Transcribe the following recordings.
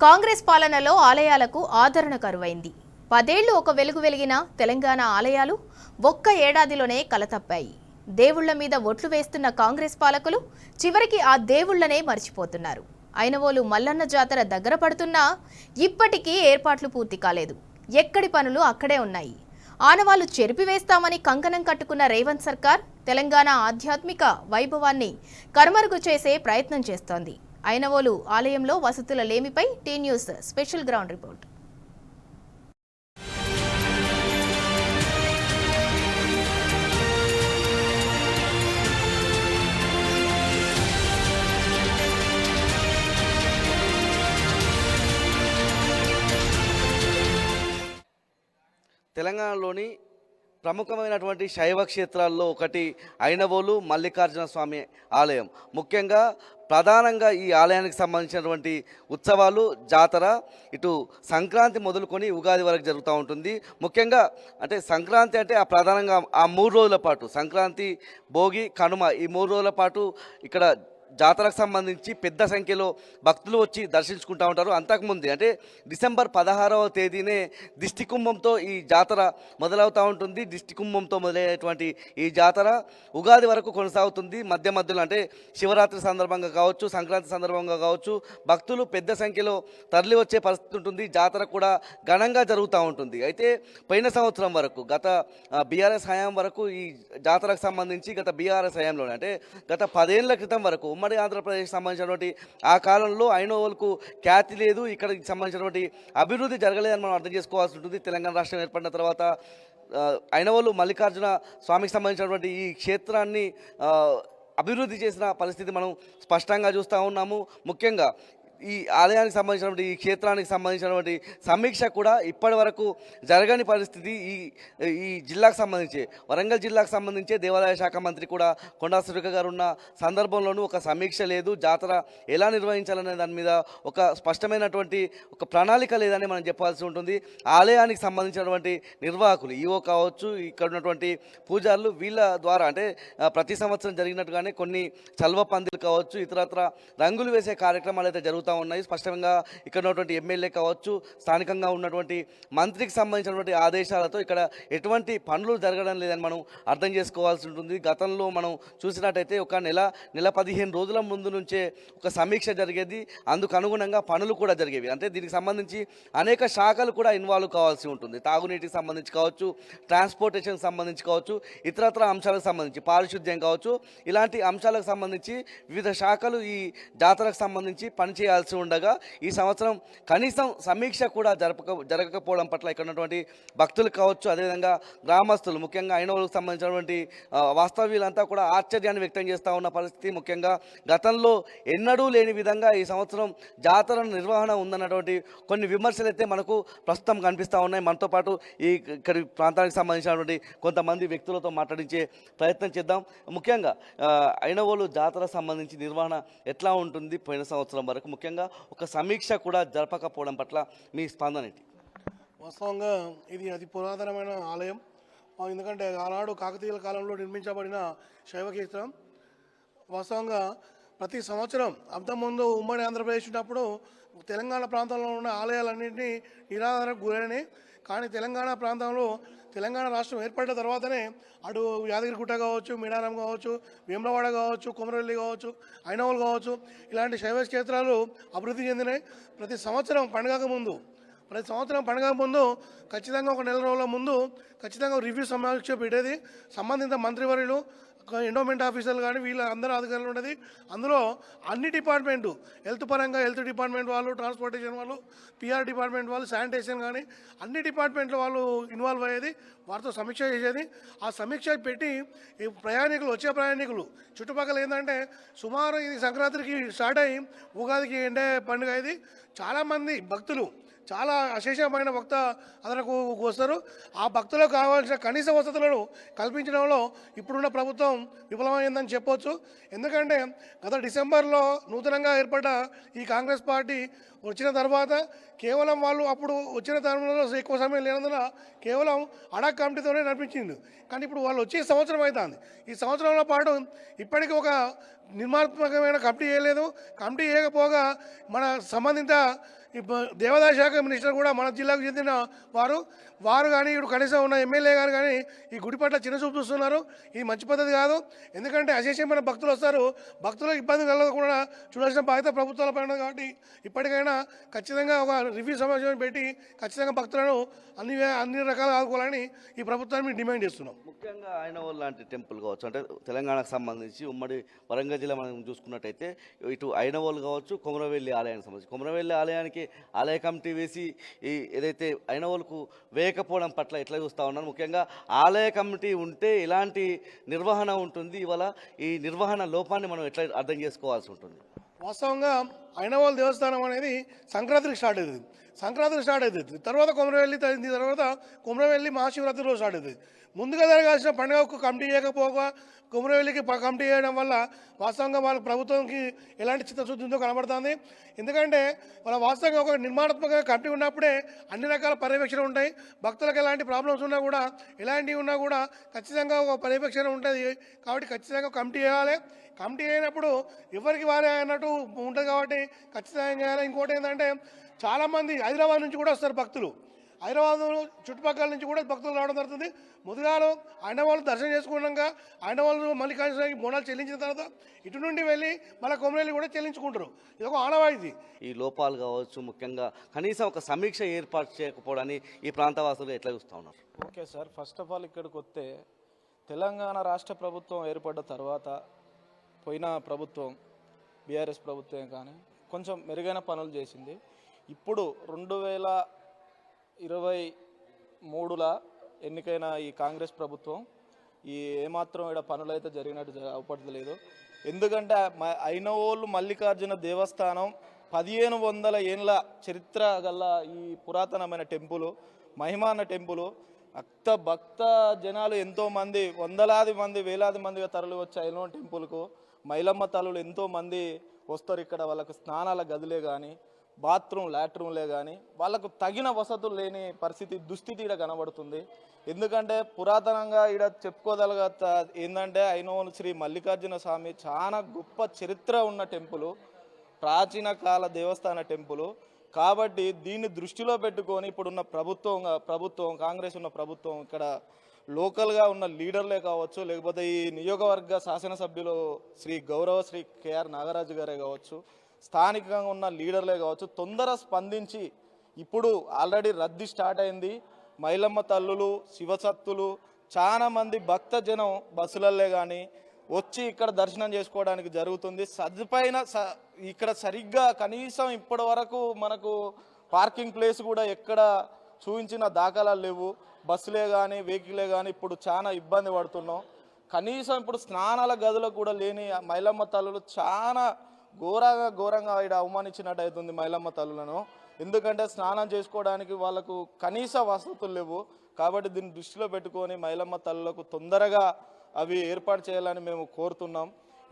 కాంగ్రెస్ పాలనలో ఆలయాలకు ఆదరణ కరువైంది. 10 ఏళ్లు ఒక వెలుగు వెలిగిన తెలంగాణ ఆలయాలు ఒక్క ఏడాదిలోనే కలతప్పాయి. దేవుళ్ల మీద ఒట్లు వేస్తున్న కాంగ్రెస్ పాలకులు చివరికి ఆ దేవుళ్లనే మర్చిపోతున్నారు. ఐనవోలు మల్లన్న జాతర దగ్గర పడుతున్నా ఇప్పటికీ ఏర్పాట్లు పూర్తి కాలేదు. ఎక్కడి పనులు అక్కడే ఉన్నాయి. ఆనవాళ్లు చెరిపివేస్తామని కంకణం కట్టుకున్న రేవంత్ సర్కార్ తెలంగాణ ఆధ్యాత్మిక వైభవాన్ని కనుమరుగు చేసే ప్రయత్నం చేస్తోంది. ఐనవోలు ఆలయంలో వసతుల లేమిపై T News special ground report. తెలంగాణలోని ప్రముఖమైనటువంటి శైవ క్షేత్రాల్లో ఒకటి ఐనవోలు మల్లికార్జున స్వామి ఆలయం. ముఖ్యంగా ప్రధానంగా ఈ ఆలయానికి సంబంధించినటువంటి ఉత్సవాలు, జాతర ఇటు సంక్రాంతి మొదలుకొని ఉగాది వరకు జరుగుతూ ఉంటుంది. ముఖ్యంగా అంటే సంక్రాంతి అంటే ప్రధానంగా ఆ 3 రోజుల పాటు సంక్రాంతి, భోగి, కనుమ ఈ 3 రోజుల పాటు ఇక్కడ జాతరకు సంబంధించి పెద్ద సంఖ్యలో భక్తులు వచ్చి దర్శించుకుంటూ ఉంటారు. అంతకుముందే అంటే డిసెంబర్ 16వ తేదీనే దిష్టి కుంభంతో ఈ జాతర మొదలవుతూ ఉంటుంది. దిష్టి కుంభంతో మొదలయ్యేటువంటి ఈ జాతర ఉగాది వరకు కొనసాగుతుంది. మధ్య మధ్యలో అంటే శివరాత్రి సందర్భంగా కావచ్చు, సంక్రాంతి సందర్భంగా కావచ్చు భక్తులు పెద్ద సంఖ్యలో తరలి వచ్చే పరిస్థితి ఉంటుంది. జాతర కూడా ఘనంగా జరుగుతూ ఉంటుంది. అయితే పోయిన సంవత్సరం వరకు గత బీఆర్ఎస్ హయాం వరకు ఈ జాతరకు సంబంధించి గత బీఆర్ఎస్ హయాంలోనే అంటే గత 10 ఏళ్ల క్రితం వరకు ఉమ్మడి ఆంధ్రప్రదేశ్ సంబంధించినటువంటి ఆ కాలంలో ఐనవోలుకు ఖ్యాతి లేదు. ఇక్కడికి సంబంధించినటువంటి అభివృద్ధి జరగలేదని మనం అర్థం చేసుకోవాల్సి ఉంటుంది. తెలంగాణ రాష్ట్రం ఏర్పడిన తర్వాత ఐనవోలు మల్లికార్జున స్వామికి సంబంధించినటువంటి ఈ క్షేత్రాన్ని అభివృద్ధి చేసిన పరిస్థితి మనం స్పష్టంగా చూస్తూ ఉన్నాము. ముఖ్యంగా ఈ ఆలయానికి సంబంధించినటువంటి ఈ క్షేత్రానికి సంబంధించినటువంటి సమీక్ష కూడా ఇప్పటి వరకు జరగని పరిస్థితి. ఈ జిల్లాకు సంబంధించి వరంగల్ జిల్లాకు సంబంధించి దేవాదాయ శాఖ మంత్రి కూడా కొండా సురేఖ గారు ఉన్న సందర్భంలోనూ ఒక సమీక్ష లేదు. జాతర ఎలా నిర్వహించాలనే దాని మీద ఒక స్పష్టమైనటువంటి ఒక ప్రణాళిక లేదని మనం చెప్పాల్సి ఉంటుంది. ఆలయానికి సంబంధించినటువంటి నిర్వాహకులు ఈవో కావచ్చు, ఇక్కడ ఉన్నటువంటి పూజారులు వీళ్ళ ద్వారా అంటే ప్రతి సంవత్సరం జరిగినట్టుగానే కొన్ని చల్వ పందిలు కావచ్చు, ఇతరత్ర రంగులు వేసే కార్యక్రమాలు అయితే జరుగుతాయి ఉన్నాయి. స్పష్టంగా ఇక్కడ ఉన్నటువంటి ఎమ్మెల్యే కావచ్చు, స్థానికంగా ఉన్నటువంటి మంత్రికి సంబంధించినటువంటి ఆదేశాలతో ఇక్కడ ఎటువంటి పనులు జరగడం లేదని మనం అర్థం చేసుకోవాల్సి ఉంటుంది. గతంలో మనం చూసినట్టయితే ఒక నెల 15 రోజుల ముందు నుంచే ఒక సమీక్ష జరిగేది. అందుకు అనుగుణంగా పనులు కూడా జరిగేవి. అంటే దీనికి సంబంధించి అనేక శాఖలు కూడా ఇన్వాల్వ్ కావాల్సి ఉంటుంది. తాగునీటికి సంబంధించి కావచ్చు, ట్రాన్స్పోర్టేషన్కి సంబంధించి కావచ్చు, ఇతరత్ర అంశాలకు సంబంధించి పారిశుద్ధ్యం కావచ్చు, ఇలాంటి అంశాలకు సంబంధించి వివిధ శాఖలు ఈ జాతరకు సంబంధించి పనిచేయాల్సి ఉండగా ఈ సంవత్సరం కనీసం సమీక్ష కూడా జరగకపోవడం పట్ల ఇక్కడ ఉన్నటువంటి భక్తులు కావచ్చు, అదేవిధంగా గ్రామస్తులు ముఖ్యంగా ఐనవోలుకు సంబంధించినటువంటి వాస్తవ్యులంతా కూడా ఆశ్చర్యాన్ని వ్యక్తం చేస్తూ ఉన్న పరిస్థితి. ముఖ్యంగా గతంలో ఎన్నడూ లేని విధంగా ఈ సంవత్సరం జాతర నిర్వహణ ఉందన్నటువంటి కొన్ని విమర్శలు అయితే మనకు ప్రస్తుతం కనిపిస్తూ ఉన్నాయి. మనతో పాటు ఇక్కడి ప్రాంతానికి సంబంధించినటువంటి కొంతమంది వ్యక్తులతో మాట్లాడించే ప్రయత్నం చేద్దాం. ముఖ్యంగా ఐనవోలు జాతర సంబంధించి నిర్వహణ ఎట్లా ఉంటుంది పోయిన సంవత్సరం వరకు, ముఖ్యంగా ఒక సమీక్ష కూడా జరపకపోవడం పట్ల మీ స్పందన ఏంటి? వాస్తవంగా ఇది అతి పురాతనమైన ఆలయం. ఎందుకంటే ఆనాడు కాకతీయుల కాలంలో నిర్మించబడిన శైవ క్షేత్రం. వాస్తవంగా ప్రతి సంవత్సరం అంతకుముందు ఉమ్మడి ఆంధ్రప్రదేశ్ ఉన్నప్పుడు తెలంగాణ ప్రాంతంలో ఉన్న ఆలయాలన్నింటినీ నిరాదరణకు గురైనాయి. కానీ తెలంగాణ ప్రాంతంలో తెలంగాణ రాష్ట్రం ఏర్పడిన తర్వాతనే అటు యాదగిరిగుట్ట కావచ్చు, మేడారం కావచ్చు, వేములవాడ కావచ్చు, కొమరవెల్లి కావచ్చు, ఐనవోలు కావచ్చు, ఇలాంటి శైవ క్షేత్రాలు అభివృద్ధి చెందినాయి. ప్రతి సంవత్సరం పండుగకు ముందు ఖచ్చితంగా ఒక నెల రోజుల ముందు ఖచ్చితంగా రివ్యూ సమీక్ష పెట్టేది. సంబంధిత మంత్రివర్యులు, ఎండోమెంట్ ఆఫీసర్లు కానీ వీళ్ళ అందరూ అధికారులు ఉండేది. అందులో అన్ని డిపార్ట్మెంటు హెల్త్ పరంగా హెల్త్ డిపార్ట్మెంట్ వాళ్ళు, ట్రాన్స్పోర్టేషన్ వాళ్ళు, పిఆర్ డిపార్ట్మెంట్ వాళ్ళు, శానిటేషన్ కానీ అన్ని డిపార్ట్మెంట్ల వాళ్ళు ఇన్వాల్వ్ అయ్యేది. వారితో సమీక్ష చేసేది. ఆ సమీక్ష పెట్టి వచ్చే ప్రయాణికులు చుట్టుపక్కల ఏంటంటే సుమారు ఇది సంక్రాంతికి స్టార్ట్ అయ్యి ఉగాదికి ఎండే పండుగ. ఇది చాలామంది భక్తులు చాలా అశేషమైన భక్త అదనకు వస్తారు. ఆ భక్తులకు కావాల్సిన కనీస వసతులను కల్పించడంలో ఇప్పుడున్న ప్రభుత్వం విఫలమైందని చెప్పొచ్చు. ఎందుకంటే గత డిసెంబర్లో నూతనంగా ఏర్పడ్డ ఈ కాంగ్రెస్ పార్టీ వచ్చిన తర్వాత కేవలం వాళ్ళు అప్పుడు వచ్చిన తరుణంలో ఎక్కువ సమయం లేనందున కేవలం అడాక్ కమిటీతోనే నడిపించింది. కానీ ఇప్పుడు వాళ్ళు వచ్చే సంవత్సరం అవుతుంది. ఈ సంవత్సరంలో పాటు ఇప్పటికీ ఒక నిర్మాణాత్మకమైన కమిటీ చేయలేదు. కమిటీ చేయకపోగా మన సంబంధిత దేవాదాయ శాఖ మినిస్టర్ కూడా మన జిల్లాకు చెందిన వారు కానీ ఇప్పుడు కనీసం ఉన్న ఎమ్మెల్యే గారు కానీ ఈ గుడి పట్ల చిన్నచూపు చూస్తున్నారు. ఇది మంచి పద్ధతి కాదు. ఎందుకంటే అశేషమైన భక్తులు వస్తారు. భక్తులకు ఇబ్బంది కలగకుండా చూడాల్సిన బాధ్యత ప్రభుత్వాలపై ఉన్నది. కాబట్టి ఇప్పటికైనా ఖచ్చితంగా ఒక రివ్యూ సమావేశం పెట్టి ఖచ్చితంగా భక్తులను అన్ని రకాలుగా ఆదుకోవాలని ఈ ప్రభుత్వాన్ని మేము డిమాండ్ చేస్తున్నాం. ముఖ్యంగా ఐనవోలు లాంటి టెంపుల్ కావచ్చు, అంటే తెలంగాణకు సంబంధించి ఉమ్మడి వరంగల్ జిల్లా మనం చూసుకున్నట్టయితే ఇటు ఐనవోలు కావచ్చు, కొమరవెల్లి ఆలయానికి సంబంధించి కొమరవెల్లి ఆలయానికి ఆలయ కమిటీ వేసి ఈ ఏదైతే ఐనవోలుకు వేయకపోవడం పట్ల ఎట్లా చూస్తూ ఉన్నారు. ముఖ్యంగా ఆలయ కమిటీ ఉంటే ఎలాంటి నిర్వహణ ఉంటుంది, ఇవాళ ఈ నిర్వహణ లోపాన్ని మనం ఎట్లా అర్థం చేసుకోవాల్సి ఉంటుంది. వాస్తవంగా ఐనవోలు దేవస్థానం అనేది సంక్రాంతికి స్టార్ట్ అవుతుంది. తర్వాత కొమరవెల్లి మహాశివరాత్రి రోజు స్టార్ట్ అవుతుంది. ముందుగా జరగాల్సిన పండుగకు కమిటీ చేయకపోగా కొమరవెల్లికి కమిటీ చేయడం వల్ల వాస్తవంగా వాళ్ళ ప్రభుత్వంకి ఎలాంటి చిత్తశుద్ధి ఉందో కనబడుతుంది. ఎందుకంటే వాళ్ళ వాస్తవంగా ఒక నిర్మాణాత్మక కమిటీ ఉన్నప్పుడే అన్ని రకాల పర్యవేక్షణ ఉంటాయి. భక్తులకు ఎలాంటి ప్రాబ్లమ్స్ ఉన్నా కూడా ఎలాంటివి ఉన్నా కూడా ఖచ్చితంగా ఒక పర్యవేక్షణ ఉంటుంది. కాబట్టి ఖచ్చితంగా కమిటీ చేయాలి. కమిటీ అయినప్పుడు ఎవరికి వారే అన్నట్టు ఉంటుంది కాబట్టి ఖచ్చితంగా చేయాలి. ఇంకోటి ఏంటంటే చాలామంది హైదరాబాద్ నుంచి కూడా వస్తారు భక్తులు. హైదరాబాద్ చుట్టుపక్కల నుంచి కూడా భక్తులు రావడం జరుగుతుంది. ముందుగాలో ఐనవోలు దర్శనం చేసుకున్నాక ఐనవోలు మల్లికార్జునకి బోనాలు చెల్లించిన తర్వాత ఇటు నుండి వెళ్ళి మళ్ళీ కొమరవెల్లి కూడా చెల్లించుకుంటారు. ఇది ఒక ఆనవాయితీ. ఈ లోపాలు కావచ్చు, ముఖ్యంగా కనీసం ఒక సమీక్ష ఏర్పాటు చేయకపోవడాన్ని ఈ ప్రాంతవాసులు ఎట్లా చూస్తూ ఉన్నారు? Okay sir, first of all ఇక్కడికి వస్తే తెలంగాణ రాష్ట్ర ప్రభుత్వం ఏర్పడ్డ తర్వాత పోయిన ప్రభుత్వం బీఆర్ఎస్ ప్రభుత్వం కానీ కొంచెం మెరుగైన పనులు చేసింది. ఇప్పుడు 2023లో ఎన్నికైన ఈ కాంగ్రెస్ ప్రభుత్వం ఈ ఏమాత్రం ఇక్కడ పనులు అయితే జరిగినట్టు అవపడలేదు. ఎందుకంటే ఐనవోలు మల్లికార్జున దేవస్థానం 1500 ఏళ్ళ చరిత్ర గల ఈ పురాతనమైన టెంపుల్, మహిమాన్న టెంపుల్. భక్త జనాలు ఎంతోమంది, వందలాది మంది, వేలాది మందిగా తరలి వచ్చే ఐనవోలు టెంపుల్కు మైలమ్మ తల్లులు ఎంతోమంది వస్తారు. ఇక్కడ వాళ్ళకు స్నానాల గదులే కానీ, బాత్రూమ్ లాట్రూమ్లే కానీ వాళ్ళకు తగిన వసతులు లేని పరిస్థితి, దుస్థితి ఇక్కడ కనబడుతుంది. ఎందుకంటే పురాతనంగా ఇక్కడ చెప్పుకోదలగ ఏంటంటే ఐనవోలు శ్రీ మల్లికార్జున స్వామి చాలా గొప్ప చరిత్ర ఉన్న టెంపుల్, ప్రాచీన కాల దేవస్థాన టెంపుల్. కాబట్టి దీన్ని దృష్టిలో పెట్టుకొని ఇప్పుడున్న ప్రభుత్వం కాంగ్రెస్ ఉన్న ప్రభుత్వం ఇక్కడ లోకల్గా ఉన్న లీడర్లే కావచ్చు, లేకపోతే ఈ నియోజకవర్గ శాసనసభ్యులు శ్రీ కేఆర్ నాగరాజు గారే కావచ్చు, స్థానికంగా ఉన్న లీడర్లే కావచ్చు, తొందర స్పందించి ఇప్పుడు ఆల్రెడీ రద్దీ స్టార్ట్ అయింది. మైలమ్మ తల్లులు, శివసత్తులు, చాలామంది భక్త జనం బస్సులల్లే కానీ వచ్చి ఇక్కడ దర్శనం చేసుకోవడానికి జరుగుతుంది. సదుపైన ఇక్కడ సరిగ్గా కనీసం ఇప్పటి వరకు మనకు పార్కింగ్ ప్లేస్ కూడా ఎక్కడ చూపించిన దాఖలాలు లేవు. బస్సులే కానీ వెహికలే కానీ ఇప్పుడు చాలా ఇబ్బంది పడుతున్నాం. కనీసం ఇప్పుడు స్నానాల గదులకు కూడా లేని మైలమ్మ తల్లులు చాలా ఘోరంగా ఇక్కడ అవమానించినట్టు అవుతుంది మైలమ్మ తల్లులను. ఎందుకంటే స్నానం చేసుకోవడానికి వాళ్ళకు కనీస వసతులు లేవు. కాబట్టి దీన్ని దృష్టిలో పెట్టుకొని మైలమ్మ తల్లులకు తొందరగా అవి ఏర్పాటు చేయాలని మేము కోరుతున్నాం.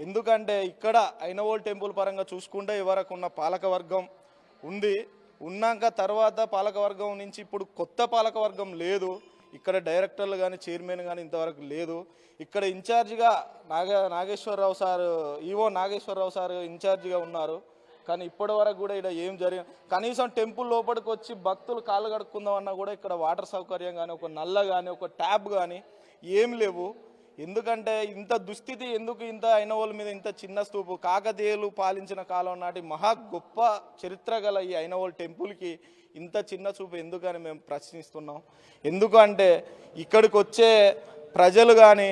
ఎందుకంటే ఇక్కడ ఐనవోలు టెంపుల్ పరంగా చూసుకుంటే ఇవరకు ఉన్న పాలకవర్గం ఉన్నాక తర్వాత పాలకవర్గం నుంచి ఇప్పుడు కొత్త పాలకవర్గం లేదు. ఇక్కడ డైరెక్టర్లు కానీ చైర్మన్ కానీ ఇంతవరకు లేదు. ఇక్కడ ఇన్ఛార్జిగా Nageswara Rao sir, EO Nageswara Rao sir ఇన్ఛార్జిగా ఉన్నారు. కానీ ఇప్పటి వరకు కూడా ఇక్కడ ఏం జరిగింది, కనీసం టెంపుల్ లోపలికి వచ్చి భక్తులు కాళ్ళు కడుక్కుందామన్నా కూడా ఇక్కడ వాటర్ సౌకర్యం కానీ, ఒక నల్ల కానీ, ఒక ట్యాప్ కానీ ఏం లేవు. ఎందుకంటే ఇంత దుస్థితి ఎందుకు? ఇంత ఐనవోలు మీద ఇంత చిన్న స్తూపు, కాకతీయులు పాలించిన కాలం నాటి మహా గొప్ప చరిత్ర గల ఈ ఐనవోలు టెంపుల్కి ఇంత చిన్న చూపు ఎందుకని మేము ప్రశ్నిస్తున్నాం. ఎందుకంటే ఇక్కడికి వచ్చే ప్రజలు కానీ,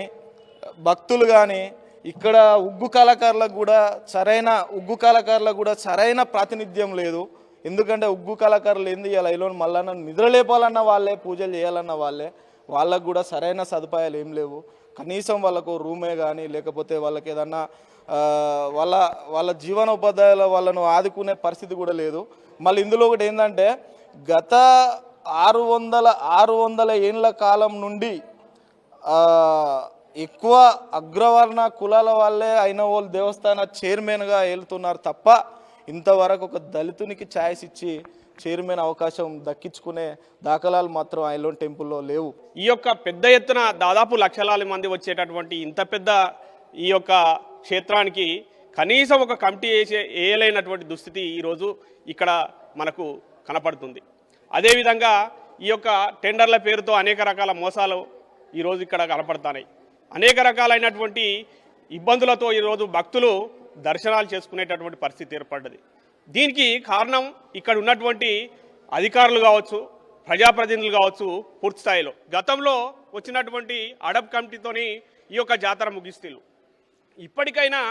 భక్తులు కానీ, ఇక్కడ ఉగ్గు కళాకారులకు కూడా సరైన ప్రాతినిధ్యం లేదు. ఎందుకంటే ఉగ్గు కళాకారులు ఏంది, ఇలా ఐలోని మళ్ళా నిద్రలేపాలన్న వాళ్ళే, పూజలు చేయాలన్న వాళ్ళకు కూడా సరైన సదుపాయాలు ఏం లేవు. కనీసం వాళ్ళకు రూమే కానీ, లేకపోతే వాళ్ళకి ఏదన్నా వాళ్ళ జీవనోపాధ్యాయుల వాళ్ళను ఆదుకునే పరిస్థితి కూడా లేదు. మళ్ళీ ఇందులో ఒకటి ఏంటంటే గత 600 ఏళ్ళ కాలం నుండి ఎక్కువ అగ్రవర్ణ కులాల వాళ్ళే ఐనవోలు దేవస్థాన చైర్మన్గా వెళ్తున్నారు తప్ప ఇంతవరకు ఒక దళితునికి ఛాయిస్ ఇచ్చి చైర్మన్ అవకాశం దక్కించుకునే దాఖలాలు మాత్రం ఐనవోలు టెంపుల్లో లేవు. ఈ యొక్క పెద్ద ఎత్తున దాదాపు లక్షలాది మంది వచ్చేటటువంటి ఇంత పెద్ద ఈ యొక్క క్షేత్రానికి కనీసం ఒక కమిటీ వేయలేనటువంటి దుస్థితి ఈరోజు ఇక్కడ మనకు కనపడుతుంది. అదేవిధంగా ఈ యొక్క టెండర్ల పేరుతో అనేక రకాల మోసాలు ఈరోజు ఇక్కడ కనపడుతున్నాయి. అనేక రకాలైనటువంటి ఇబ్బందులతో ఈరోజు భక్తులు దర్శనాలు చేసుకునేటటువంటి పరిస్థితి ఏర్పడ్డది. దీనికి కారణం ఇక్కడ ఉన్నటువంటి అధికారులు కావచ్చు, ప్రజాప్రతినిధులు కావచ్చు, పూర్తి స్థాయిలో గతంలో వచ్చినటువంటి అడప్ కమిటీతోని ఈ యొక్క జాతర ముగిస్తూ ఇప్పటికైనా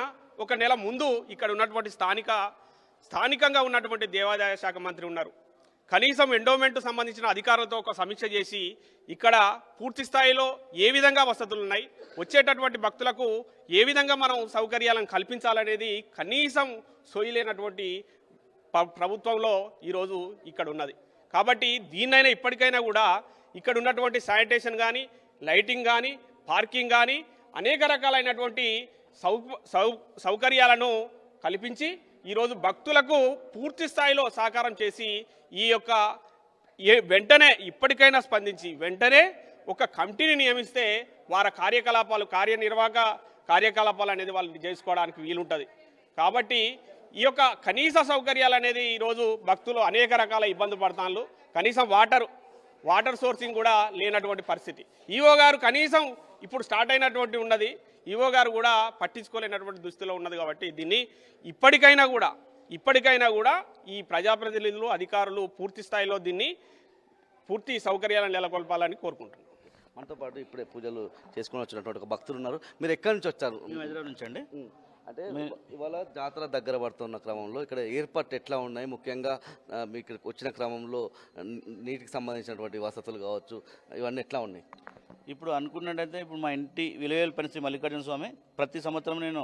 ఒక నెల ముందు ఇక్కడ ఉన్నటువంటి స్థానికంగా ఉన్నటువంటి దేవాదాయ శాఖ మంత్రి ఉన్నారు. కనీసం ఎండోమెంట్ సంబంధించిన అధికారులతో ఒక సమీక్ష చేసి ఇక్కడ పూర్తి స్థాయిలో ఏ విధంగా వసతులు ఉన్నాయి, వచ్చేటటువంటి భక్తులకు ఏ విధంగా మనం సౌకర్యాలను కల్పించాలనేది కనీసం సోయలేనటువంటి ప్రభుత్వంలో ఈరోజు ఇక్కడ ఉన్నది. కాబట్టి దీన్నైనా ఇప్పటికైనా కూడా ఇక్కడ ఉన్నటువంటి శానిటేషన్ కానీ, లైటింగ్ కానీ, పార్కింగ్ కానీ అనేక రకాలైనటువంటి సౌకర్యాలను కల్పించి ఈరోజు భక్తులకు పూర్తి స్థాయిలో సహకారం చేసి ఈ యొక్క వెంటనే ఇప్పటికైనా స్పందించి వెంటనే ఒక కమిటీని నియమిస్తే వారి కార్యనిర్వాహక కార్యకలాపాలు అనేది వాళ్ళు చేసుకోవడానికి వీలుంటుంది. కాబట్టి ఈ యొక్క కనీస సౌకర్యాలు అనేది ఈరోజు భక్తులు అనేక రకాల ఇబ్బందులు పడుతున్నారు. కనీసం వాటర్ సోర్సింగ్ కూడా లేనటువంటి పరిస్థితి. ఈవో గారు కనీసం ఇప్పుడు స్టార్ట్ అయినటువంటి ఉన్నది, ఈవో గారు కూడా పట్టించుకోలేనటువంటి దుస్థితిలో ఉన్నది. కాబట్టి దీన్ని ఇప్పటికైనా కూడా ఈ ప్రజాప్రతినిధులు, అధికారులు పూర్తి స్థాయిలో దీన్ని పూర్తి సౌకర్యాలను నెలకొల్పాలని కోరుకుంటున్నాను. మనతో పాటు ఇప్పుడే పూజలు చేసుకుని వచ్చినటువంటి ఒక భక్తులు ఉన్నారు. మీరు ఎక్కడి నుంచి వచ్చారు? హైదరాబాద్ నుంచి అండి. అంటే ఇవాళ జాతర దగ్గర పడుతున్న క్రమంలో ఇక్కడ ఏర్పాట్లు ఎట్లా ఉన్నాయి, ముఖ్యంగా మీకు ఇక్కడికి వచ్చిన క్రమంలో నీటికి సంబంధించినటువంటి వసతులు కావచ్చు, ఇవన్నీ ఎట్లా ఉన్నాయి? ఇప్పుడు అనుకున్నట్టయితే ఇప్పుడు మా ఇంటి విలువేలు శ్రీ మల్లికార్జున స్వామి ప్రతి సంవత్సరం నేను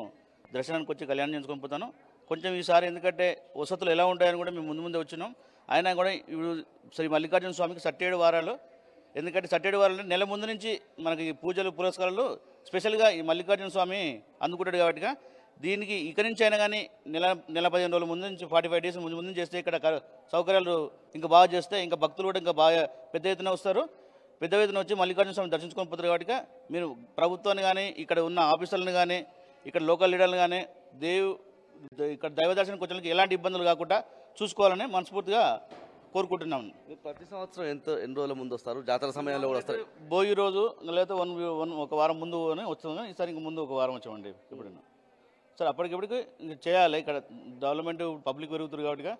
దర్శనానికి వచ్చి కళ్యాణం చేసుకొని పోతాను. కొంచెం ఈసారి ఎందుకంటే వసతులు ఎలా ఉంటాయని కూడా మేము ముందే వచ్చినాం. అయినా కూడా ఇప్పుడు శ్రీ మల్లికార్జున స్వామికి 7 వారాలు, ఎందుకంటే 7 వారాలు నెల ముందు నుంచి మనకి పూజలు పురస్కారాలు స్పెషల్గా ఈ మల్లికార్జున స్వామి అందుకుంటాడు. కాబట్టి దీనికి ఇక్కడి నుంచి అయినా కానీ నెల 15 రోజుల ముందు నుంచి 45 డేస్ ముందు నుంచి చేస్తే ఇక్కడ సౌకర్యాలు ఇంకా బాగా చేస్తే ఇంకా భక్తులు కూడా ఇంకా బాగా పెద్ద ఎత్తున వస్తారు. పెద్ద ఎత్తున వచ్చి మల్లికార్జున స్వామి దర్శించుకొని పోతారు. కాబట్టి మీరు ప్రభుత్వాన్ని కానీ, ఇక్కడ ఉన్న ఆఫీసర్లను కానీ, ఇక్కడ లోకల్ లీడర్లు కానీ ఇక్కడ దైవ దర్శనం వచ్చేందుకు ఎలాంటి ఇబ్బందులు కాకుండా చూసుకోవాలని మనస్ఫూర్తిగా కోరుకుంటున్నాము. ప్రతి సంవత్సరం ఎన్ని రోజుల ముందు వస్తారు? జాతర సమయంలో కూడా వస్తారు? భోగి రోజు లేకపోతే ఒక వారం ముందు వస్తుంది. ఈసారి ఇంక ముందు ఒక వారం వచ్చామండి. ఎప్పుడైనా సరే అప్పటికిప్పటికి చేయాలి. ఇక్కడ డెవలప్మెంట్ పబ్లిక్ పెరుగుతుంది కాబట్టి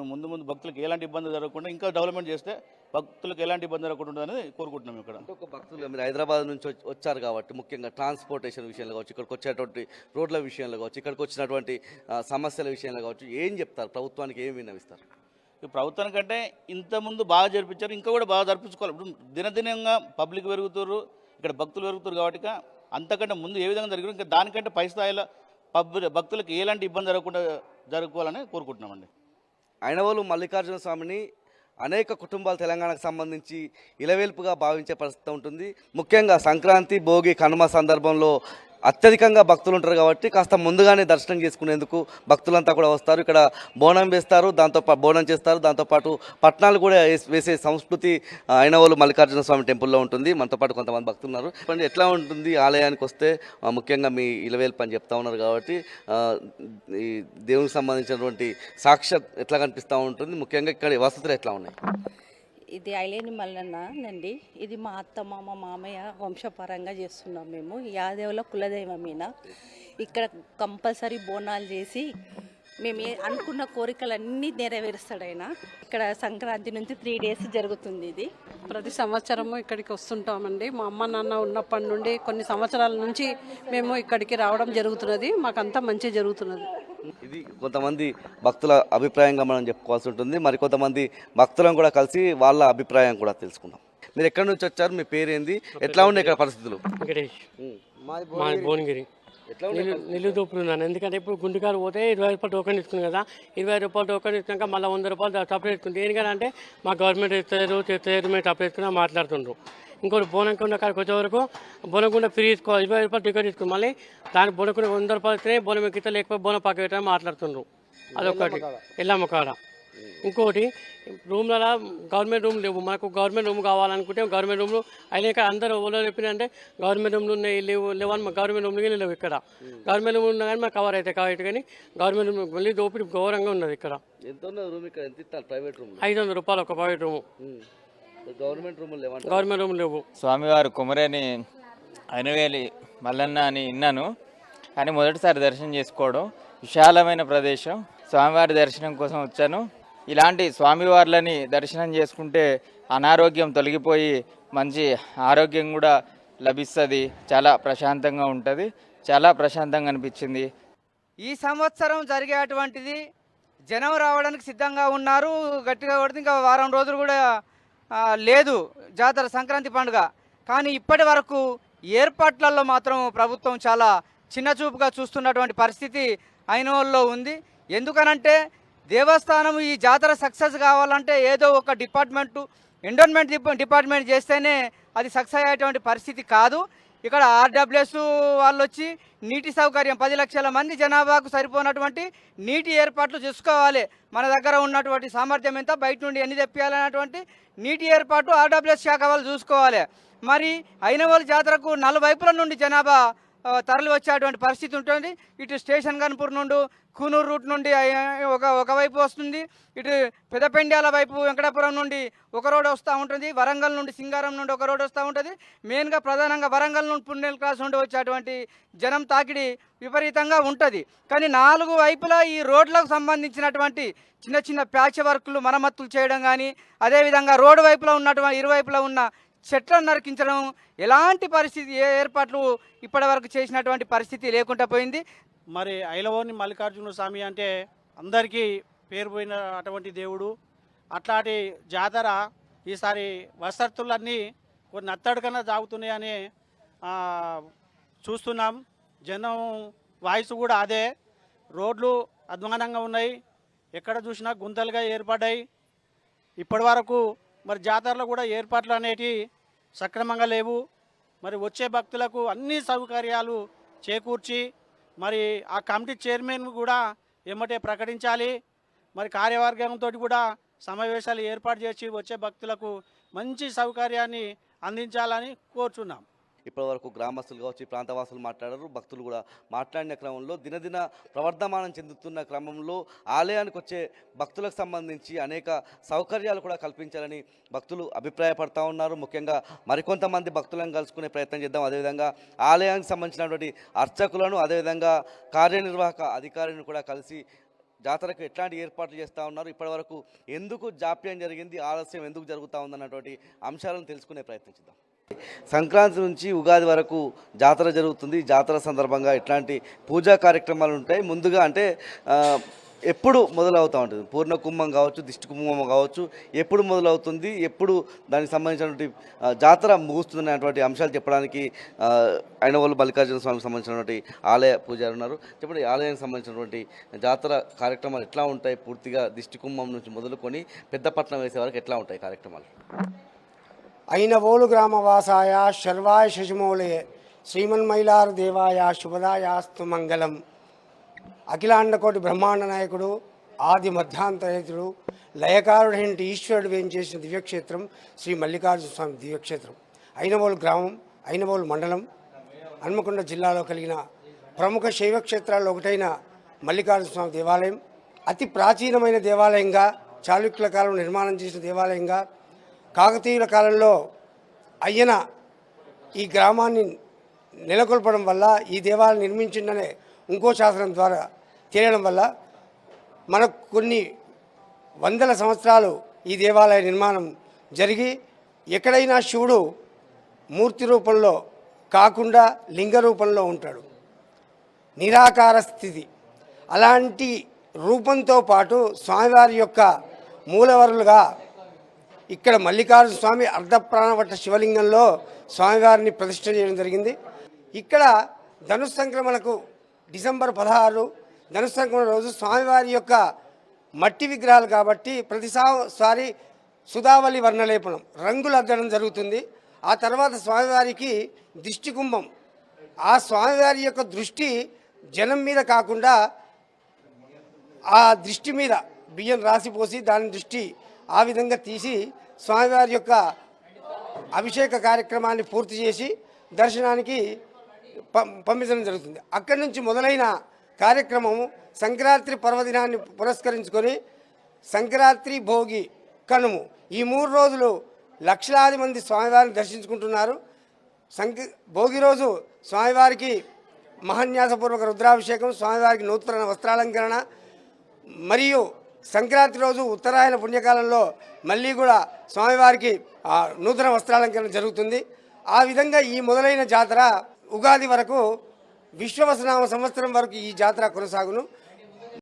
ముందు భక్తులకు ఎలాంటి ఇబ్బంది జరగకుండా ఇంకా డెవలప్మెంట్ చేస్తే భక్తులకు ఎలాంటి ఇబ్బంది జరగకుండా అనేది కోరుకుంటున్నాం. ఇక్కడ ఒక భక్తులు మీరు హైదరాబాద్ నుంచి వచ్చారు కాబట్టి ముఖ్యంగా ట్రాన్స్పోర్టేషన్ విషయంలో కావచ్చు, ఇక్కడికి వచ్చేటువంటి రోడ్ల విషయంలో కావచ్చు, ఇక్కడికి వచ్చినటువంటి సమస్యల విషయంలో కావచ్చు, ఏం చెప్తారు? ప్రభుత్వానికి ఏం విన్నవిస్తారు? ప్రభుత్వానికంటే ఇంతకుముందు బాగా జరిపించారు, ఇంకా కూడా బాగా జరిపించుకోవాలి. ఇప్పుడు దినదినంగా పబ్లిక్ పెరుగుతారు, ఇక్కడ భక్తులు పెరుగుతారు. కాబట్టి అంతకంటే ముందు ఏ విధంగా జరిగారు ఇంకా దానికంటే పై స్థాయిలో భక్తులకు ఎలాంటి ఇబ్బంది జరగకోవాలని కోరుకుంటున్నామండి. ఐనవోలు మల్లికార్జున స్వామిని అనేక కుటుంబాలు తెలంగాణకు సంబంధించి ఇలవేల్పుగా భావించే పరిస్థితి ఉంటుంది. ముఖ్యంగా సంక్రాంతి, భోగి, కనుమ సందర్భంలో అత్యధికంగా భక్తులు ఉంటారు కాబట్టి కాస్త ముందుగానే దర్శనం చేసుకునేందుకు భక్తులంతా కూడా వస్తారు. ఇక్కడ బోనం వేస్తారు, బోనం చేస్తారు. దాంతోపాటు పట్నాలు కూడా వేసే సంస్కృతి ఐనవోలు మల్లికార్జున స్వామి టెంపుల్లో ఉంటుంది. మనతో పాటు కొంతమంది భక్తులు ఉన్నారు. ఎట్లా ఉంటుంది ఆలయానికి వస్తే? ముఖ్యంగా మీ ఇలవేల్పు అని చెప్తా ఉన్నారు కాబట్టి ఈ దేవునికి సంబంధించినటువంటి సాక్షాత్ ఎట్లా కనిపిస్తూ ఉంటుంది? ముఖ్యంగా ఇక్కడ వసతులు ఎట్లా ఉన్నాయి? ఇది ఐలేని మల్లన్న నండి. ఇది మా అత్త మామయ్య వంశపరంగా చేస్తున్నాం మేము. యాదవుల కులదైవం మీద ఇక్కడ కంపల్సరీ బోనాలు చేసి మేము అనుకున్న కోరికలన్నీ నెరవేరుస్తాడు ఆయన. ఇక్కడ సంక్రాంతి నుంచి 3 డేస్ జరుగుతుంది. ఇది ప్రతి సంవత్సరము ఇక్కడికి వస్తుంటామండి. మా అమ్మ నాన్న ఉన్నప్పటి నుండి కొన్ని సంవత్సరాల నుంచి మేము ఇక్కడికి రావడం జరుగుతున్నది. మాకంతా మంచి జరుగుతున్నది. ఇది కొంతమంది భక్తుల అభిప్రాయంగా మనం చెప్పుకోవాల్సి ఉంటుంది. మరి కొంతమంది భక్తులను కూడా కలిసి వాళ్ళ అభిప్రాయం కూడా తెలుసుకుందాం. మీరు ఎక్కడి నుంచి వచ్చారు? మీ పేరేంది? ఎట్లా ఉన్నాయి ఇక్కడ పరిస్థితులు? భువనగిరి నిలుదూపులు ఉన్నాను. ఎందుకంటే ఇప్పుడు గుంటుకాలు పోతే 20 రూపాయలు టోకెన్ ఇస్తుంది కదా. 20 రూపాయలు టోకెన్ ఇచ్చినాక మళ్ళీ 100 రూపాయలు సపరేట్ ఇస్తుంది. దేనికంటే మా గవర్నమెంట్ ఇస్తారు మేము సపరేట్ ఇస్తున్నా మాట్లాడుతుండ్రు. ఇంకోటి బోనంకొండ కాడికి వచ్చే వరకు బోనకుండా ఫ్రీ తీసుకోవాలి. 20 రూపాయలు టికెట్ తీసుకుని మళ్ళీ దానికి బోనకుండా 100 రూపాయలు ఇస్తే బోనం ఎక్కితే లేకపోతే బోనం పక్క పెట్టని మాట్లాడుతుండ్రు. అదొకటి ఎల్లమ్మ కాడ. ఇంకోటి రూమ్లలో గవర్నమెంట్ రూమ్ లేవు. మనకు గవర్నమెంట్ రూమ్ కావాలనుకుంటే గవర్నమెంట్ రూమ్లు అయినాక అందరూ ఎవరో చెప్పినంటే గవర్నమెంట్ రూమ్లు ఉన్నాయి లేవని గవర్నమెంట్ రూమ్లు లేవు. ఇక్కడ గవర్నమెంట్ రూమ్ ఉన్నా కానీ మాకు కవర్ అవుతాయి కాబట్టి కానీ గవర్నమెంట్ రూమ్ మళ్ళీ దోపిడీ ఘోరంగా ఉన్నది. ఇక్కడ ఎంత ఉన్నది రూమ్? ఇక్కడ ఎంత ఇస్తారు ప్రైవేట్ రూమ్? 500 రూపాయలు ఒక ప్రైవేట్ రూము. గవర్నమెంట్ రూమ్ లేవంట. గవర్నమెంట్ రూమ్ లేవు. స్వామివారు కుమరేని అయినవేలి మల్లన్న అని విన్నాను, కానీ మొదటిసారి దర్శనం చేసుకోవడం. విశాలమైన ప్రదేశం. స్వామివారి దర్శనం కోసం వచ్చాను. ఇలాంటి స్వామివార్లని దర్శనం చేసుకుంటే అనారోగ్యం తొలగిపోయి మంచి ఆరోగ్యం కూడా లభిస్తుంది. చాలా ప్రశాంతంగా ఉంటుంది. చాలా ప్రశాంతంగా అనిపించింది. ఈ సంవత్సరం జరిగేటువంటిది జనం రావడానికి సిద్ధంగా ఉన్నారు. గట్టిగా కొడితే ఇంకా వారం రోజులు కూడా లేదు జాతర, సంక్రాంతి పండుగ. కానీ ఇప్పటి వరకు ఏర్పాట్లలో మాత్రం ప్రభుత్వం చాలా చిన్నచూపుగా చూస్తున్నటువంటి పరిస్థితి ఐనవోలులో ఉంది. ఎందుకనంటే దేవస్థానం ఈ జాతర సక్సెస్ కావాలంటే ఏదో ఒక ఎండోన్మెంట్ డిపార్ట్మెంట్ చేస్తేనే అది సక్సెస్ అయ్యేటువంటి పరిస్థితి కాదు. ఇక్కడ ఆర్డబ్ల్యూఎస్ వాళ్ళు వచ్చి నీటి సౌకర్యం 10 లక్షల మంది జనాభాకు సరిపోయినటువంటి నీటి ఏర్పాట్లు చేసుకోవాలి. మన దగ్గర ఉన్నటువంటి సామర్థ్యం ఎంత, బయట నుండి ఎన్ని తెప్పియాలన్నటువంటి నీటి ఏర్పాటు ఆర్డబ్ల్యూఎస్ శాఖ వాళ్ళు చూసుకోవాలి. మరి ఐనవోలు జాతరకు నలువైపుల నుండి జనాభా తరలి వచ్చేటువంటి పరిస్థితి ఉంటుంది. ఇటు స్టేషన్ గన్పూర్ నుండి కూనూరు రూట్ నుండి ఒకవైపు వస్తుంది. ఇటు పెదపెండ్యాల వైపు వెంకటాపురం నుండి ఒక రోడ్ వస్తూ ఉంటుంది. వరంగల్ నుండి సింగారం నుండి ఒక రోడ్ వస్తూ ఉంటుంది. మెయిన్గా ప్రధానంగా వరంగల్ నుండి పుండేల్ క్రాస్ నుండి వచ్చేటువంటి జనం తాకిడి విపరీతంగా ఉంటుంది. కానీ 4 వైపులా ఈ రోడ్లకు సంబంధించినటువంటి చిన్న చిన్న ప్యాచ్ వర్కులు మరమ్మతులు చేయడం కానీ, అదేవిధంగా రోడ్డు వైపులో ఉన్నటువంటి ఇరువైపులా ఉన్న చెట్లను నరికించడం, ఎలాంటి పరిస్థితి ఏర్పాట్లు ఇప్పటి వరకు చేసినటువంటి పరిస్థితి లేకుండా పోయింది. మరి ఐలవోని మల్లికార్జున స్వామి అంటే అందరికీ పేరు పోయిన అటువంటి దేవుడు. అట్లాంటి జాతర ఈసారి వసతులన్నీ కొన్ని అత్తడికన్నా సాగుతున్నాయని చూస్తున్నాం. జనం వాయిస్ కూడా అదే. రోడ్లు అధ్వానంగా ఉన్నాయి, ఎక్కడ చూసినా గుంతలుగా ఏర్పడ్డాయి. ఇప్పటి వరకు మరి జాతరలో కూడా ఏర్పాట్లు అనేటివి సక్రమంగా లేవు. మరి వచ్చే భక్తులకు అన్ని సౌకర్యాలు చేకూర్చి మరి ఆ కమిటీ చైర్మన్ కూడా ఎమ్మటే ప్రకటించాలి. మరి కార్యవర్గంతో కూడా సమావేశాలు ఏర్పాటు చేసి వచ్చే భక్తులకు మంచి సౌకర్యాన్ని అందించాలని కోరుచున్నాం. ఇప్పటివరకు గ్రామస్తులు కావచ్చు, ప్రాంతవాసులు మాట్లాడారు, భక్తులు కూడా మాట్లాడిన క్రమంలో దినదిన ప్రవర్ధమానం చెందుతున్న క్రమంలో ఆలయానికి వచ్చే భక్తులకు సంబంధించి అనేక సౌకర్యాలు కూడా కల్పించాలని భక్తులు అభిప్రాయపడతా ఉన్నారు. ముఖ్యంగా మరికొంతమంది భక్తులను కలుసుకునే ప్రయత్నం చేద్దాం. అదేవిధంగా ఆలయానికి సంబంధించినటువంటి అర్చకులను, అదేవిధంగా కార్యనిర్వాహక అధికారిని కూడా కలిసి జాతరకు ఎట్లాంటి ఏర్పాట్లు చేస్తూ ఉన్నారు, ఇప్పటివరకు ఎందుకు జాప్యం జరిగింది, ఆలస్యం ఎందుకు జరుగుతూ ఉందన్నటువంటి అంశాలను తెలుసుకునే ప్రయత్నం చేద్దాం. సంక్రాంతి నుంచి ఉగాది వరకు జాతర జరుగుతుంది. జాతర సందర్భంగా ఇట్లాంటి పూజా కార్యక్రమాలు ఉంటాయి. ముందుగా అంటే ఎప్పుడు మొదలవుతూ ఉంటుంది, పూర్ణ కుంభం కావచ్చు, దిష్టి కుంభం కావచ్చు, ఎప్పుడు మొదలవుతుంది, ఎప్పుడు దానికి సంబంధించినటువంటి జాతర ముగుస్తుందనేటువంటి అంశాలు చెప్పడానికి ఐనవోలు మల్లికార్జున స్వామికి సంబంధించినటువంటి ఆలయ పూజారి ఉన్నారు. చెప్పండి, ఆలయానికి సంబంధించినటువంటి జాతర కార్యక్రమాలు ఎట్లా ఉంటాయి? పూర్తిగా దిష్టి కుంభం నుంచి మొదలుకొని పెద్దపట్నం వేసే వరకు ఎట్లా ఉంటాయి కార్యక్రమాలు? ఐనవోలు గ్రామవాసాయ శర్వాయ శశిమౌళే శ్రీమన్మైలారు దేవాయ శుభదాయాస్తు మంగళం. అఖిలాండకోటి బ్రహ్మాండ నాయకుడు, ఆది మధ్యాంతరహితుడు, లయకారుడైన ఈశ్వరుడు వేయించేసిన దివ్యక్షేత్రం శ్రీ మల్లికార్జున స్వామి దివ్యక్షేత్రం. ఐనవోలు గ్రామం, ఐనవోలు మండలం, హన్మకొండ జిల్లాలో కలిగిన ప్రముఖ శైవ క్షేత్రాల్లో ఒకటైన మల్లికార్జున స్వామి దేవాలయం అతి ప్రాచీనమైన దేవాలయంగా, చాళుక్యుల కాలంలో నిర్మాణం చేసిన దేవాలయంగా, కాకతీయుల కాలంలో అయ్యన ఈ గ్రామాన్ని నెలకొల్పడం వల్ల, ఈ దేవాలయం నిర్మించిందనే ఇంకో శాసనం ద్వారా తేలడం వల్ల మనకు కొన్ని వందల సంవత్సరాలు ఈ దేవాలయ నిర్మాణం జరిగి, ఎక్కడైనా శివుడు మూర్తి రూపంలో కాకుండా లింగ రూపంలో ఉంటాడు, నిరాకార స్థితి. అలాంటి రూపంతో పాటు స్వామివారి యొక్క మూలవరులుగా ఇక్కడ మల్లికార్జున స్వామి అర్ధప్రాణవట్ట శివలింగంలో స్వామివారిని ప్రతిష్ఠ చేయడం జరిగింది. ఇక్కడ ధనుస్సు సంక్రమణకు డిసెంబర్ 16 ధనుస్సు సంక్రమణ రోజు స్వామివారి యొక్క మట్టి విగ్రహాలు కాబట్టి ప్రతిసారి సుధావళి వర్ణలేపనం, రంగులు అద్దడం జరుగుతుంది. ఆ తర్వాత స్వామివారికి దిష్టి కుంభం, ఆ స్వామివారి యొక్క దృష్టి జనం మీద కాకుండా ఆ దృష్టి మీద బియ్యం రాసిపోసి దాని దృష్టి ఆ విధంగా తీసి స్వామివారి యొక్క అభిషేక కార్యక్రమాన్ని పూర్తి చేసి దర్శనానికి పంపించడం జరుగుతుంది. అక్కడి నుంచి మొదలైన కార్యక్రమం సంక్రాంతి పర్వదినాన్ని పురస్కరించుకొని సంక్రాంతి, భోగి, కనుము ఈ 3 రోజులు లక్షలాది మంది స్వామివారిని దర్శించుకుంటున్నారు. భోగి రోజు స్వామివారికి మహాన్యాసపూర్వక రుద్రాభిషేకం, స్వామివారికి నూతన వస్త్రాలంకరణ, మరియు సంక్రాంతి రోజు ఉత్తరాయణ పుణ్యకాలంలో మళ్ళీ కూడా స్వామివారికి నూతన వస్త్రాలంకరణ జరుగుతుంది. ఆ విధంగా ఈ మొదలైన జాతర ఉగాది వరకు, విశ్వవసనామ సంవత్సరం వరకు ఈ జాతర కొనసాగును.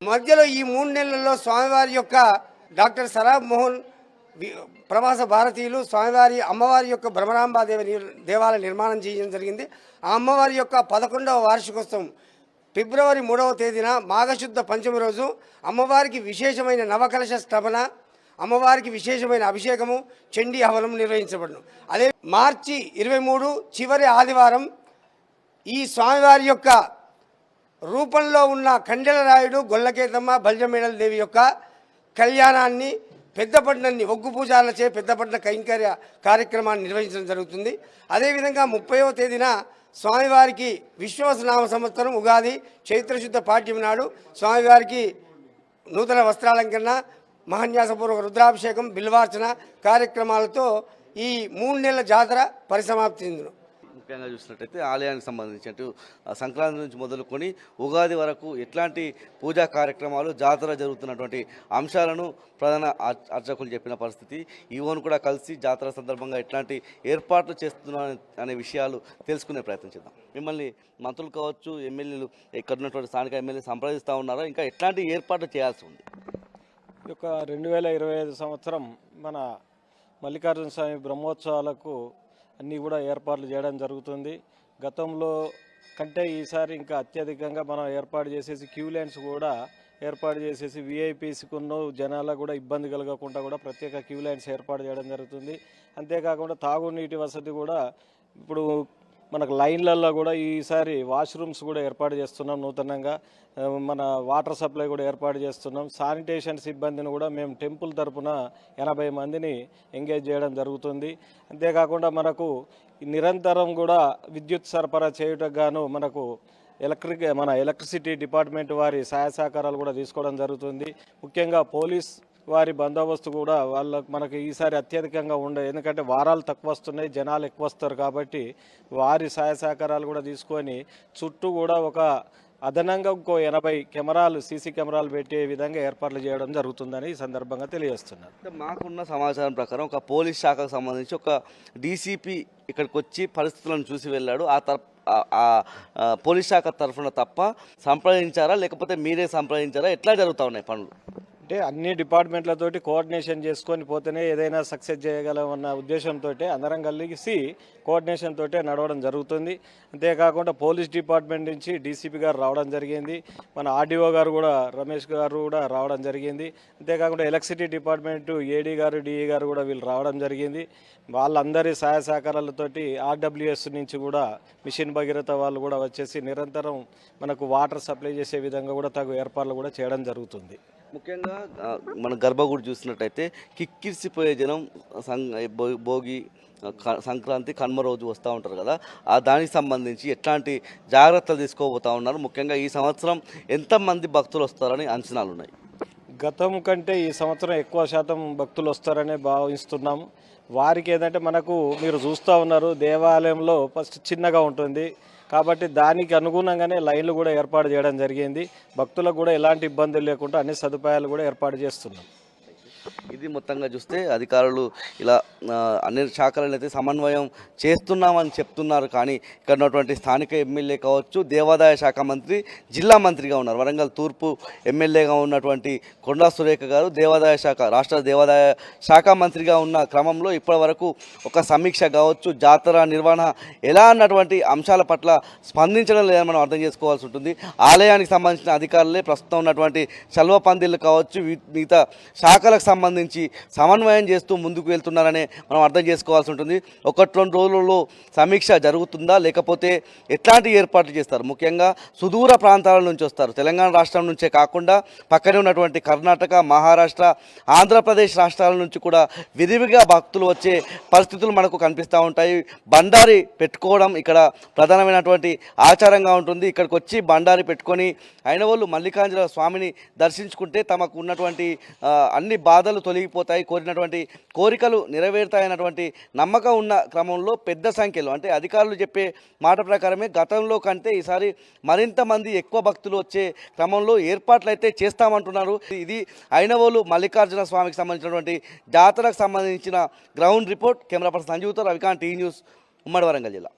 మధ్యలో ఈ 3 నెలల్లో స్వామివారి యొక్క డాక్టర్ సరాబ్ మోహన్ ప్రవాస భారతీయులు స్వామివారి అమ్మవారి యొక్క భ్రమరాంబాదేవి దేవాలయ నిర్మాణం చేయడం జరిగింది. ఆ అమ్మవారి యొక్క 11వ వార్షికోత్సవం ఫిబ్రవరి 3వ తేదీన మాఘశుద్ధ పంచమి రోజు అమ్మవారికి విశేషమైన నవకలశ స్థాపన, అమ్మవారికి విశేషమైన అభిషేకము, చండీ హవనం నిర్వహించబడును. అదే మార్చి 23 చివరి ఆదివారం ఈ స్వామివారి యొక్క రూపంలో ఉన్న కండెల రాయుడు, గొల్లకేతమ్మ, బల్జమేడల దేవి యొక్క కళ్యాణాన్ని పెద్దపట్నాన్ని ఒగ్గు పూజాలచే పెద్దపట్న కైంకర్య కార్యక్రమాన్ని నిర్వహించడం జరుగుతుంది. అదేవిధంగా 30వ తేదీన స్వామివారికి విశ్వవసనామ సంవత్సరం ఉగాది చైత్రశుద్ధ పాడ్యమి నాడు స్వామివారికి నూతన వస్త్రాలంకరణ, మహాన్యాసపూర్వక రుద్రాభిషేకం, బిల్వార్చన కార్యక్రమాలతో ఈ 3 నెలల జాతర పరిసమాప్తి చెందును. ముఖ్యంగా చూసినట్టయితే ఆలయానికి సంబంధించి సంక్రాంతి నుంచి మొదలుకొని ఉగాది వరకు ఎట్లాంటి పూజా కార్యక్రమాలు, జాతర జరుగుతున్నటువంటి అంశాలను ప్రధాన అర్చకులు చెప్పిన పరిస్థితి. ఈవోను కూడా కలిసి జాతర సందర్భంగా ఎట్లాంటి ఏర్పాట్లు చేస్తున్నా అనే విషయాలు తెలుసుకునే ప్రయత్నం చేద్దాం. మిమ్మల్ని మంత్రులు కావచ్చు, ఎమ్మెల్యేలు, ఇక్కడ ఉన్నటువంటి స్థానిక ఎమ్మెల్యే సంప్రదిస్తూ ఉన్నారో, ఇంకా ఎట్లాంటి ఏర్పాట్లు చేయాల్సి ఉంది? ఈ యొక్క 2025 సంవత్సరం మన మల్లికార్జున స్వామి బ్రహ్మోత్సవాలకు అన్నీ కూడా ఏర్పాట్లు చేయడం జరుగుతుంది. గతంలో కంటే ఈసారి ఇంకా అత్యధికంగా మనం ఏర్పాటు చేసేసి క్యూ లైన్స్ కూడా ఏర్పాటు చేసేసి విఐపీస్కున్న జనాలకు కూడా ఇబ్బంది కలగకుండా కూడా ప్రత్యేక క్యూ లైన్స్ ఏర్పాటు చేయడం జరుగుతుంది. అంతేకాకుండా తాగునీటి వసతి కూడా ఇప్పుడు మనకు లైన్లలో కూడా ఈసారి వాష్రూమ్స్ కూడా ఏర్పాటు చేస్తున్నాం. నూతనంగా మన వాటర్ సప్లై కూడా ఏర్పాటు చేస్తున్నాం. శానిటేషన్ సిబ్బందిని కూడా మేము టెంపుల్ తరపున 80 మందిని ఎంగేజ్ చేయడం జరుగుతుంది. అంతేకాకుండా మనకు నిరంతరం కూడా విద్యుత్ సరఫరా చేయుటకు గాను మనకు ఎలక్ట్రిసిటీ డిపార్ట్మెంట్ వారి సహాయ సహకారాలు కూడా తీసుకోవడం జరుగుతుంది. ముఖ్యంగా పోలీస్ వారి బందోబస్తు కూడా మనకి ఈసారి అత్యధికంగా ఉండే, ఎందుకంటే వారాలు తక్కువ వస్తున్నాయి, జనాలు ఎక్కువ వస్తారు కాబట్టి వారి సహాయ సహకారాలు కూడా తీసుకొని చుట్టూ కూడా ఒక అదనంగా ఇంకో 80 కెమెరాలు, సీసీ కెమెరాలు పెట్టే విధంగా ఏర్పాట్లు చేయడం జరుగుతుందని ఈ సందర్భంగా తెలియజేస్తున్నారు. మాకున్న సమాచారం ప్రకారం ఒక పోలీస్ శాఖకు సంబంధించి ఒక డీసీపీ ఇక్కడికి వచ్చి పరిస్థితులను చూసి వెళ్ళాడు. పోలీస్ శాఖ తరఫున తప్ప సంప్రదించారా, లేకపోతే మీరే సంప్రదించారా? ఎట్లా జరుగుతూ ఉన్నాయి పనులు? అంటే అన్ని డిపార్ట్మెంట్లతోటి కోఆర్డినేషన్ చేసుకొని పోతేనే ఏదైనా సక్సెస్ చేయగలమన్న ఉద్దేశంతో అందరం కలిసి కోఆర్డినేషన్ తోటే నడవడం జరుగుతుంది. అంతేకాకుండా పోలీస్ డిపార్ట్మెంట్ నుంచి డీసీపీ గారు రావడం జరిగింది, మన ఆర్డీఓ గారు కూడా రమేష్ గారు కూడా రావడం జరిగింది. అంతేకాకుండా ఎలక్ట్రిసిటీ డిపార్ట్మెంటు ఏడీ గారు, డిఈ గారు కూడా వీళ్ళు రావడం జరిగింది. వాళ్ళందరి సహాయ సహకారాలతోటి ఆర్డబ్ల్యూఎస్ నుంచి కూడా మిషన్ భగీరథ వాళ్ళు కూడా వచ్చేసి నిరంతరం మనకు వాటర్ సప్లై చేసే విధంగా కూడా తగు ఏర్పాట్లు కూడా చేయడం జరుగుతుంది. ముఖ్యంగా మన గర్భగుడి చూసినట్టయితే కిక్కిరిసిపోయే జనం భోగి, సంక్రాంతి, కనుమ రోజు వస్తూ ఉంటారు కదా, దానికి సంబంధించి ఎట్లాంటి జాగ్రత్తలు తీసుకోబోతూ ఉన్నారు? ముఖ్యంగా ఈ సంవత్సరం ఎంతమంది భక్తులు వస్తారని అంచనాలు ఉన్నాయి? గతం కంటే ఈ సంవత్సరం ఎక్కువ శాతం భక్తులు వస్తారనే భావిస్తున్నాం. వారికి ఏదంటే మనకు మీరు చూస్తూ ఉన్నారు, దేవాలయంలో ఫస్ట్ చిన్నగా ఉంటుంది కాబట్టి దానికి అనుగుణంగానే లైన్లు కూడా ఏర్పాటు చేయడం జరిగింది. భక్తులకు కూడా ఎలాంటి ఇబ్బందులు లేకుండా అన్ని సదుపాయాలు కూడా ఏర్పాటు చేస్తున్నాం. ఇది మొత్తంగా చూస్తే అధికారులు ఇలా అన్ని శాఖలను అయితే సమన్వయం చేస్తున్నామని చెప్తున్నారు. కానీ ఇక్కడ ఉన్నటువంటి స్థానిక ఎమ్మెల్యే కావచ్చు, దేవాదాయ శాఖ మంత్రి, జిల్లా మంత్రిగా ఉన్నారు, వరంగల్ తూర్పు ఎమ్మెల్యేగా ఉన్నటువంటి కొండా సురేఖ గారు దేవాదాయ శాఖ, రాష్ట్ర దేవాదాయ శాఖ మంత్రిగా ఉన్న క్రమంలో ఇప్పటి వరకు ఒక సమీక్ష కావచ్చు, జాతర నిర్వహణ ఎలా అన్నటువంటి అంశాల పట్ల స్పందించడం లేదని మనం అర్థం చేసుకోవాల్సి ఉంటుంది. ఆలయానికి సంబంధించిన అధికారులే ప్రస్తుతం ఉన్నటువంటి చల్వ పందిళ్ళు కావచ్చు, మిగతా శాఖలకు సంబంధించి సమన్వయం చేస్తూ ముందుకు వెళ్తున్నారనే మనం అర్థం చేసుకోవాల్సి ఉంటుంది. 1-2 రోజులలో సమీక్ష జరుగుతుందా, లేకపోతే ఎట్లాంటి ఏర్పాట్లు చేస్తారు? ముఖ్యంగా సుదూర ప్రాంతాల నుంచి వస్తారు. తెలంగాణ రాష్ట్రం నుంచే కాకుండా పక్కనే ఉన్నటువంటి కర్ణాటక, మహారాష్ట్ర, ఆంధ్రప్రదేశ్ రాష్ట్రాల నుంచి కూడా విరివిగా భక్తులు వచ్చే పరిస్థితులు మనకు కనిపిస్తూ ఉంటాయి. బండారి పెట్టుకోవడం ఇక్కడ ప్రధానమైనటువంటి ఆచారంగా ఉంటుంది. ఇక్కడికి వచ్చి బండారి పెట్టుకొని అయినవాళ్ళు మల్లికార్జున స్వామిని దర్శించుకుంటే తమకు ఉన్నటువంటి అన్ని బాధలు తొలగిపోతాయి, కోరినటువంటి కోరికలు నెరవేరుతాయన్నటువంటి నమ్మకం ఉన్న క్రమంలో పెద్ద సంఖ్యలో, అంటే అధికారులు చెప్పే మాట ప్రకారమే గతంలో కంటే ఈసారి మరింత మంది ఎక్కువ భక్తులు వచ్చే క్రమంలో ఏర్పాట్లు అయితే చేస్తామంటున్నారు. ఇది అయినవోలు మల్లికార్జున స్వామికి సంబంధించినటువంటి జాతరకు సంబంధించిన గ్రౌండ్ రిపోర్ట్. కెమెరా పర్సన్ సంజీవ్తో రవికాంత్, టీ న్యూస్, ఉమ్మడి వరంగల్ జిల్లా.